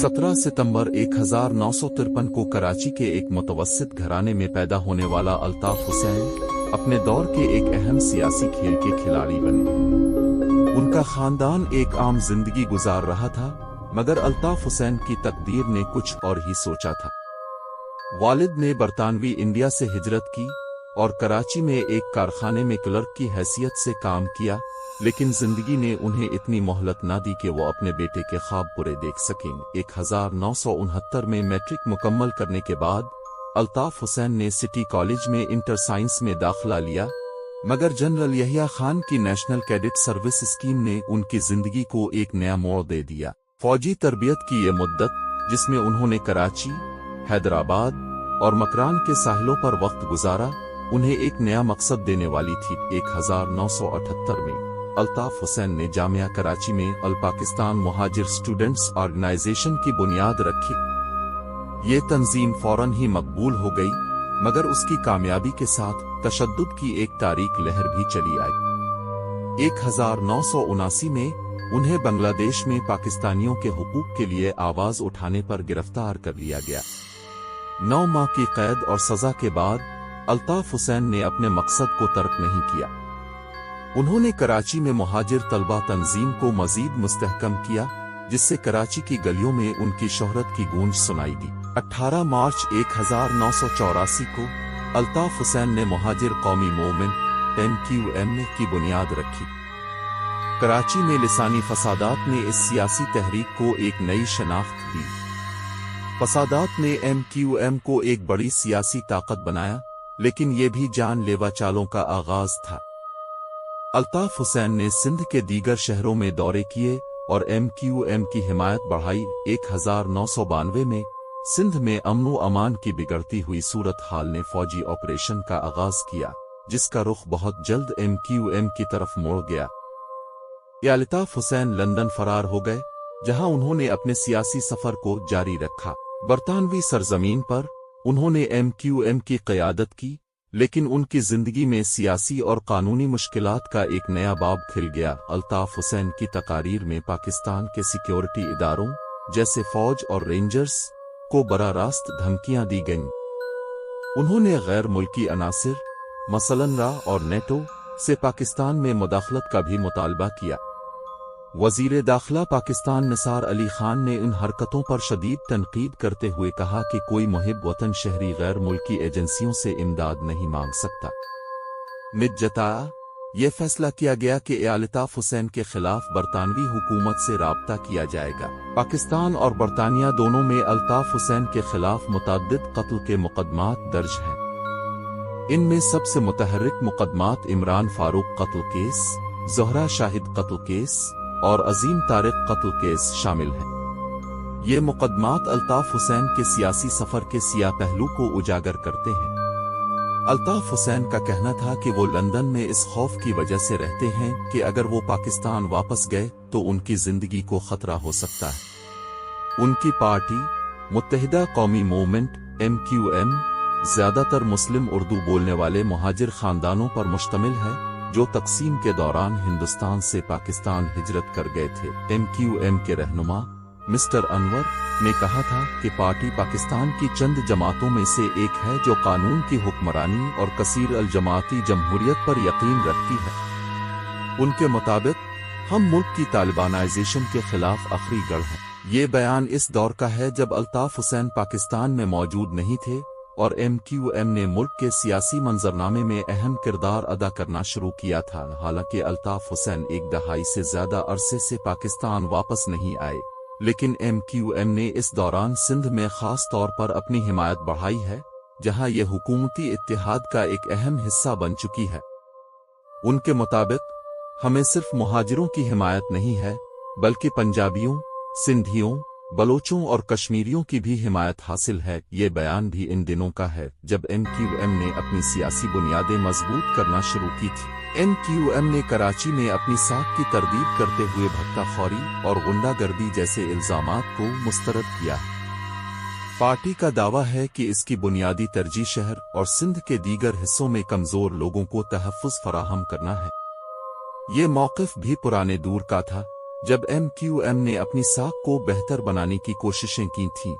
17 सितंबर 1953 को कराची के एक मुतवस्सित घराने में पैदा होने वाला अल्ताफ हुसैन अपने दौर के एक अहम सियासी खेल के खिलाड़ी बने। उनका खानदान एक आम जिंदगी गुजार रहा था, मगर अल्ताफ हुसैन की तकदीर ने कुछ और ही सोचा था। वालिद ने बरतानवी इंडिया से हिजरत की और कराची में एक कारखाने में क्लर्क की हैसियत से काम किया, लेकिन जिंदगी ने उन्हें इतनी मोहलत ना दी कि वो अपने बेटे के ख्वाब पूरे देख सकें। 1969 में मैट्रिक मुकम्मल करने के बाद अल्ताफ हुसैन ने सिटी कॉलेज में इंटर साइंस में दाखिला लिया, मगर जनरल यहिया खान की नेशनल कैडेट सर्विस स्कीम ने उनकी जिंदगी को एक नया मोड़ दे दिया। फौजी तरबियत की ये मुद्दत, जिसमें उन्होंने कराची, हैदराबाद और मकरान के साहिलों पर वक्त गुजारा, उन्हें एक नया मकसद देने वाली थी। 1978 में अल्ताफ हुसैन ने जामिया कराची में अल पाकिस्तान मुहाजिर स्टूडेंट्स ऑर्गेनाइजेशन की बुनियाद रखी। ये तंजीम फौरन ही मकबूल हो गई, मगर उसकी कामयाबी के साथ तशद्दुद की एक तारीख लहर भी चली आई। 1979 में उन्हें बांग्लादेश में पाकिस्तानियों के हुकूक के लिए आवाज उठाने पर गिरफ्तार कर लिया गया। 9 माह की कैद और सजा के बाद अल्ताफ हुसैन ने अपने मकसद को तर्क नहीं किया। उन्होंने कराची में मुहाजिर तलबा तंजीम को मजीद मुस्तहकम किया, जिससे कराची की गलियों में उनकी शोहरत की गूंज सुनाई दी। 18 मार्च 1984 को अल्ताफ हुसैन ने मुहाजिर कौमी मूवमेंट MQM की बुनियाद रखी। कराची में लिसानी फसादात ने इस सियासी तहरीक को एक नई शनाख्त दी। फसादात ने MQM को एक बड़ी सियासी ताकत बनाया, लेकिन ये भी जानलेवा चालों का आगाज था। अल्ताफ हुसैन ने सिंध के दीगर शहरों में दौरे किए और MQM की हिमायत बढ़ाई। 1992 में सिंध में अमन व अमान की बिगड़ती हुई सूरत हाल ने फौजी ऑपरेशन का आगाज किया, जिसका रुख बहुत जल्द MQM की तरफ मोड़ गया। अल्ताफ हुसैन लंदन फरार हो गए, जहां उन्होंने अपने सियासी सफर को जारी रखा। बरतानवी सरजमीन पर उन्होंने MQM की क़यादत की, लेकिन उनकी जिंदगी में सियासी और कानूनी मुश्किलात का एक नया बाब खिल गया। अल्ताफ हुसैन की तकारीर में पाकिस्तान के सिक्योरिटी इदारों जैसे फौज और रेंजर्स को बराह रास्त धमकियां दी गईं। उन्होंने गैर मुल्की अनासिर मसलन रा और नेटो से पाकिस्तान में मुदाखलत का भी मुतालबा किया। वजीर दाखिला पाकिस्तान निसार अली खान ने इन हरकतों पर शदीद तनकीद करते हुए कहा कि कोई मुहिब वतन शहरी गैर मुल्की एजेंसियों से इमदाद नहीं मांग सकता। मित जताया, यह फैसला किया गया कि अल्ताफ हुसैन के खिलाफ बरतानवी हुकूमत से राब्ता किया जाएगा। पाकिस्तान और बरतानिया दोनों में अल्ताफ हुसैन के खिलाफ मुतअद्दिद कत्ल के मुकदमात दर्ज हैं। इनमें सबसे मुतहर्रिक मुकदमात इमरान फारूक कत्ल केस, ज़ोहरा शाहिद कत्ल केस और अजीम तारिक कत्ल केस शामिल हैं। ये मुकदमात अल्ताफ हुसैन के सियासी सफर के सिया पहलू को उजागर करते हैं। अल्ताफ हुसैन का कहना था कि वो लंदन में इस खौफ की वजह से रहते हैं कि अगर वो पाकिस्तान वापस गए तो उनकी जिंदगी को खतरा हो सकता है। उनकी पार्टी मुत्तहिदा कौमी मूवमेंट MQM ज्यादातर मुस्लिम उर्दू बोलने वाले मुहाजिर खानदानों पर मुश्तमिल है, जो तकसीम के दौरान हिंदुस्तान से पाकिस्तान हिजरत कर गए थे। MQM के रहनुमा मिस्टर अनवर ने कहा था कि पार्टी पाकिस्तान की चंद जमातों में से एक है जो कानून की हुक्मरानी और कसीर अल जमाती जमहूरियत पर यकीन रखती है। उनके मुताबिक हम मुल्क की तालिबानाइजेशन के खिलाफ आखिरी गढ़ हैं। ये बयान इस दौर का है जब अल्ताफ हुसैन पाकिस्तान में मौजूद नहीं थे और MQM ने मुल्क के सियासी मंजरनामे में अहम किरदार अदा करना शुरू किया था। हालांकि अल्ताफ हुसैन एक दहाई से ज्यादा अरसे से पाकिस्तान वापस नहीं आए, लेकिन MQM ने इस दौरान सिंध में खास तौर पर अपनी हिमायत बढ़ाई है, जहां यह हुकूमती इत्तेहाद का एक अहम हिस्सा बन चुकी है। उनके मुताबिक हमें सिर्फ मुहाजिरों की हिमायत नहीं है, बल्कि पंजाबियों, सिंधियों, बलोचों और कश्मीरियों की भी हिमायत हासिल है। ये बयान भी इन दिनों का है जब MQM ने अपनी सियासी बुनियादें मजबूत करना शुरू की थी। MQM ने कराची में अपनी साख की तरदीद करते हुए भट्टाखोरी और गुंडागर्दी जैसे इल्जामात को मुस्तरद किया है। पार्टी का दावा है कि इसकी बुनियादी तरजीह शहर और सिंध के दीगर हिस्सों में कमजोर लोगों को तहफ़्फ़ुज़ फराहम करना है। ये मौक़िफ़ भी पुराने दूर का था, جب ایم کیو ایم نے اپنی ساکھ کو بہتر بنانے کی کوششیں کی تھیں